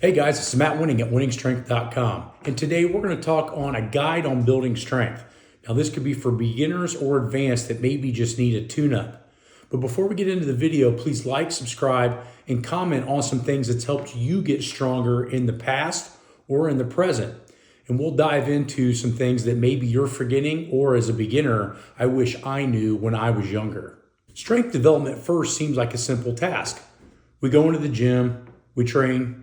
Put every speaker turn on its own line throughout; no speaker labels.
Hey guys, it's Matt Wenning at winningstrength.com, and today we're going to talk on a guide on building strength. Now this could be for beginners or advanced that maybe just need a tune-up. But before we get into the video, please like, subscribe, and comment on some things that's helped you get stronger in the past or in the present. And we'll dive into some things that maybe you're forgetting, or as a beginner, I wish I knew when I was younger. Strength development first seems like a simple task. We go into the gym, we train,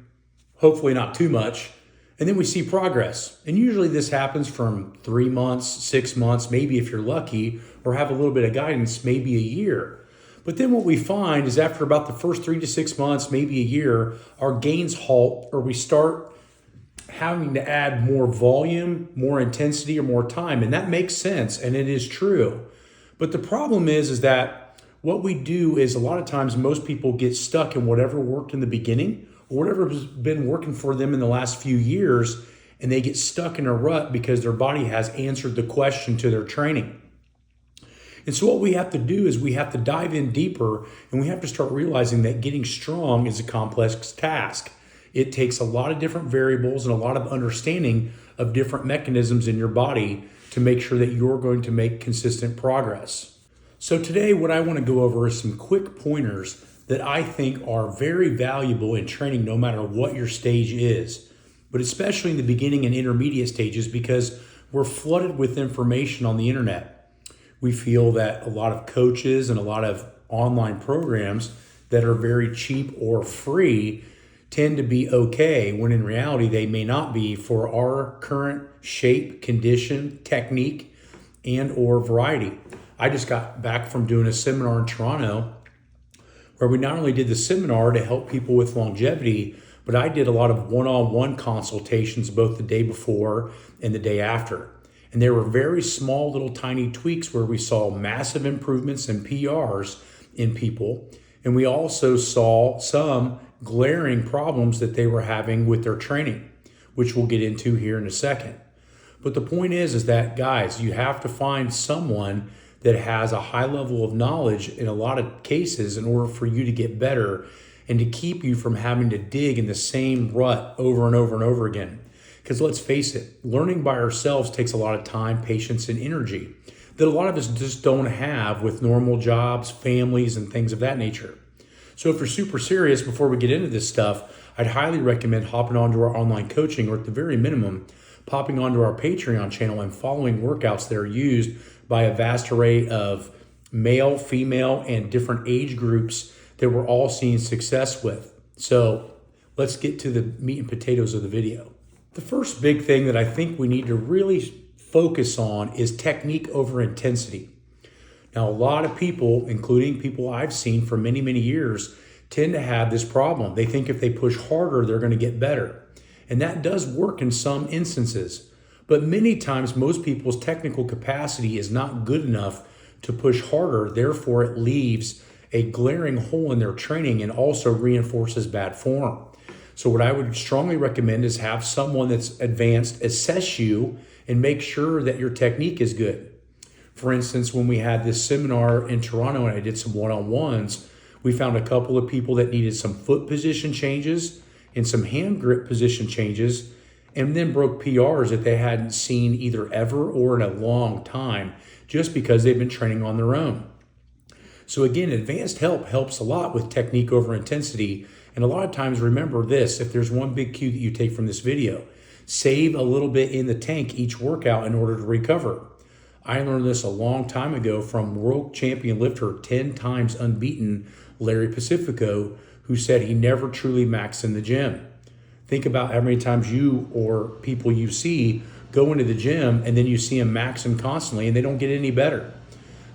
hopefully not too much, and then we see progress. And usually this happens from 3 months, 6 months, maybe if you're lucky, or have a little bit of guidance, maybe a year. But then what we find is after about the first 3 to 6 months, maybe a year, our gains halt, or we start having to add more volume, more intensity, or more time. And that makes sense, and it is true. But the problem is that what we do is a lot of times most people get stuck in whatever worked in the beginning, or whatever has been working for them in the last few years, and they get stuck in a rut because their body has answered the question to their training. And so what we have to do is we have to dive in deeper, and we have to start realizing that getting strong is a complex task. It takes a lot of different variables and a lot of understanding of different mechanisms in your body to make sure that you're going to make consistent progress. So today what I want to go over is some quick pointers that I think are very valuable in training no matter what your stage is, but especially in the beginning and intermediate stages, because we're flooded with information on the internet. We feel that a lot of coaches and a lot of online programs that are very cheap or free tend to be okay, when in reality they may not be for our current shape, condition, technique, and or variety. I just got back from doing a seminar in Toronto where we not only did the seminar to help people with longevity, but I did a lot of one-on-one consultations both the day before and the day after. And there were very small little tiny tweaks where we saw massive improvements and PRs in people. And we also saw some glaring problems that they were having with their training, which we'll get into here in a second. But the point is that, guys, you have to find someone that has a high level of knowledge in a lot of cases in order for you to get better and to keep you from having to dig in the same rut over and over and over again. Because let's face it, learning by ourselves takes a lot of time, patience, and energy that a lot of us just don't have with normal jobs, families, and things of that nature. So if you're super serious, before we get into this stuff, I'd highly recommend hopping onto our online coaching, or at the very minimum, popping onto our Patreon channel and following workouts that are used by a vast array of male, female, and different age groups that we're all seeing success with. So let's get to the meat and potatoes of the video. The first big thing that I think we need to really focus on is technique over intensity. Now, a lot of people, including people I've seen for many, many years, tend to have this problem. They think if they push harder, they're going to get better. And that does work in some instances. But many times, most people's technical capacity is not good enough to push harder. Therefore, it leaves a glaring hole in their training and also reinforces bad form. So what I would strongly recommend is have someone that's advanced assess you and make sure that your technique is good. For instance, when we had this seminar in Toronto and I did some one-on-ones, we found a couple of people that needed some foot position changes and some hand grip position changes, and then broke PRs that they hadn't seen either ever or in a long time, just because they've been training on their own. So again, advanced help helps a lot with technique over intensity. And a lot of times, remember this, if there's one big cue that you take from this video, save a little bit in the tank each workout in order to recover. I learned this a long time ago from world champion lifter, 10 times unbeaten, Larry Pacifico, who said he never truly maxed in the gym. Think about how many times you or people you see go into the gym and then you see them maxing constantly and they don't get any better.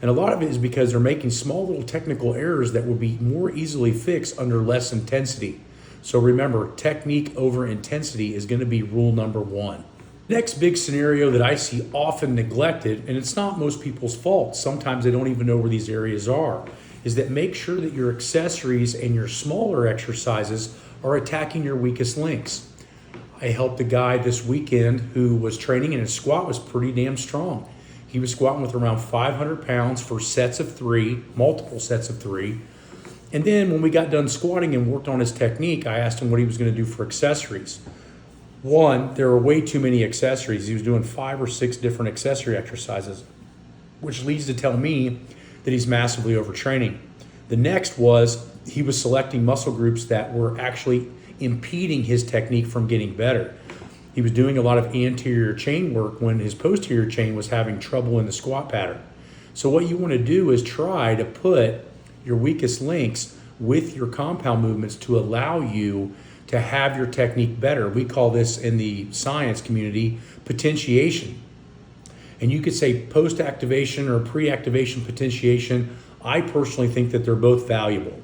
And a lot of it is because they're making small little technical errors that will be more easily fixed under less intensity. So remember, technique over intensity is going to be rule number one. Next big scenario that I see often neglected, and it's not most people's fault, sometimes they don't even know where these areas are, is that make sure that your accessories and your smaller exercises are attacking your weakest links. I helped a guy this weekend who was training and his squat was pretty damn strong. He was squatting with around 500 pounds for sets of 3, multiple sets of 3, And then when we got done squatting and worked on his technique, I asked him what he was going to do for accessories. One, there were way too many accessories. He was doing 5 or 6 different accessory exercises, which leads to tell me that he's massively overtraining. The next was he was selecting muscle groups that were actually impeding his technique from getting better. He was doing a lot of anterior chain work when his posterior chain was having trouble in the squat pattern. So what you want to do is try to put your weakest links with your compound movements to allow you to have your technique better. We call this in the science community potentiation. And you could say post-activation or pre-activation potentiation. I personally think that they're both valuable.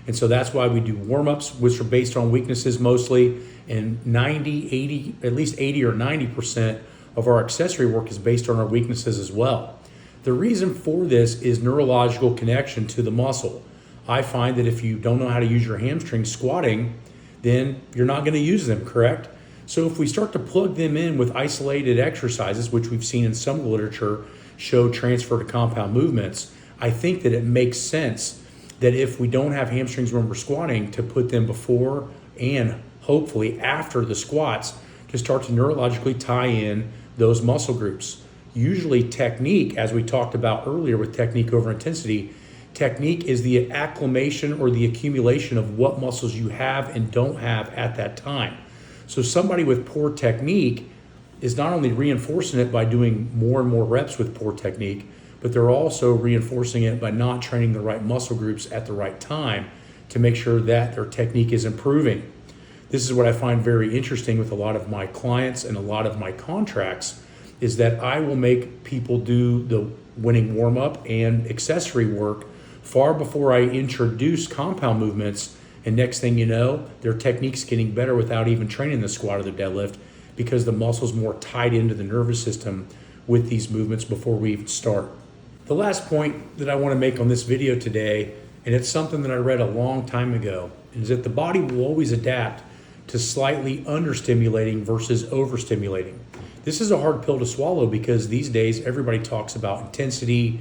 And so that's why we do warm-ups, which are based on weaknesses mostly, and 90, 80, at least 80 or 90% of our accessory work is based on our weaknesses as well. The reason for this is neurological connection to the muscle. I find that if you don't know how to use your hamstrings squatting, then you're not going to use them, correct? So if we start to plug them in with isolated exercises, which we've seen in some literature show transfer to compound movements, I think that it makes sense that if we don't have hamstrings when we're squatting, to put them before and hopefully after the squats to start to neurologically tie in those muscle groups. Usually technique, as we talked about earlier with technique over intensity, technique is the acclimation or the accumulation of what muscles you have and don't have at that time. So somebody with poor technique is not only reinforcing it by doing more and more reps with poor technique, but they're also reinforcing it by not training the right muscle groups at the right time to make sure that their technique is improving. This is what I find very interesting with a lot of my clients and a lot of my contracts is that I will make people do the Wenning warm-up and accessory work far before I introduce compound movements. And next thing you know, their technique's getting better without even training the squat or the deadlift because the muscle's more tied into the nervous system with these movements before we even start. The last point that I want to make on this video today, and it's something that I read a long time ago, is that the body will always adapt to slightly understimulating versus overstimulating. This is a hard pill to swallow because these days everybody talks about intensity,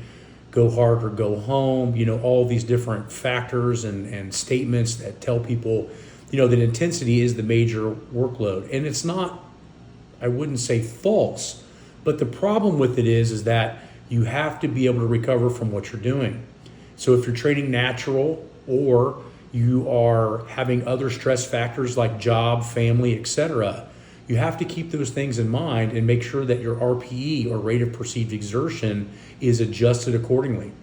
go hard or go home, all these different factors and statements that tell people, that intensity is the major workload. And it's not, I wouldn't say false, but the problem with it is that you have to be able to recover from what you're doing. So if you're training natural or you are having other stress factors like job, family, etc., you have to keep those things in mind and make sure that your RPE or rate of perceived exertion is adjusted accordingly.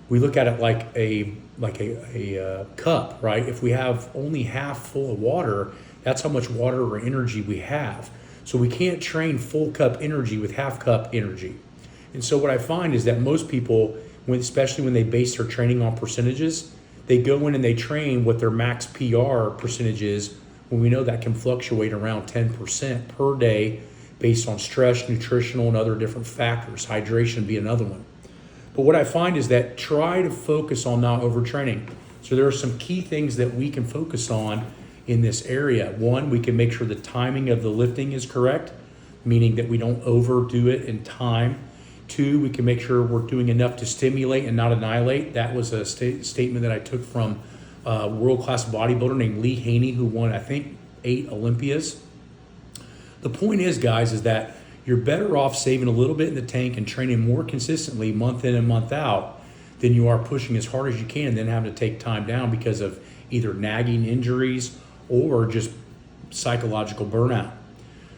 We look at it like a cup, right? If we have only half full of water, that's how much water or energy we have. So we can't train full cup energy with half cup energy. And so what I find is that most people, especially when they base their training on percentages, they go in and they train what their max PR percentage is, when we know that can fluctuate around 10% per day based on stress, nutritional, and other different factors. Hydration be another one. But what I find is that try to focus on not overtraining. So there are some key things that we can focus on in this area. One, we can make sure the timing of the lifting is correct, meaning that we don't overdo it in time. Two, we can make sure we're doing enough to stimulate and not annihilate. That was a statement that I took from a world-class bodybuilder named Lee Haney, who won, I think, 8 Olympias. The point is, guys, is that you're better off saving a little bit in the tank and training more consistently month in and month out than you are pushing as hard as you can and then having to take time down because of either nagging injuries or just psychological burnout.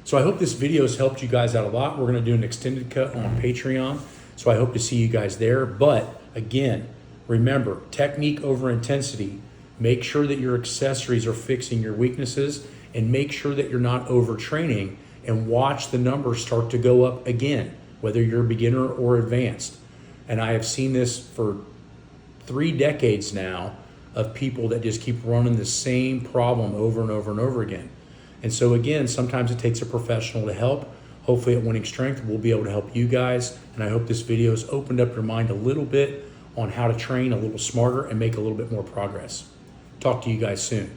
So I hope this video has helped you guys out a lot. We're going to do an extended cut on Patreon, so I hope to see you guys there. But again, remember, technique over intensity. Make sure that your accessories are fixing your weaknesses and make sure that you're not overtraining and watch the numbers start to go up again, whether you're a beginner or advanced. And I have seen this for 3 decades now of people that just keep running the same problem over and over and over again. And so again, sometimes it takes a professional to help. Hopefully at Wenning Strength, we'll be able to help you guys. And I hope this video has opened up your mind a little bit on how to train a little smarter and make a little bit more progress. Talk to you guys soon.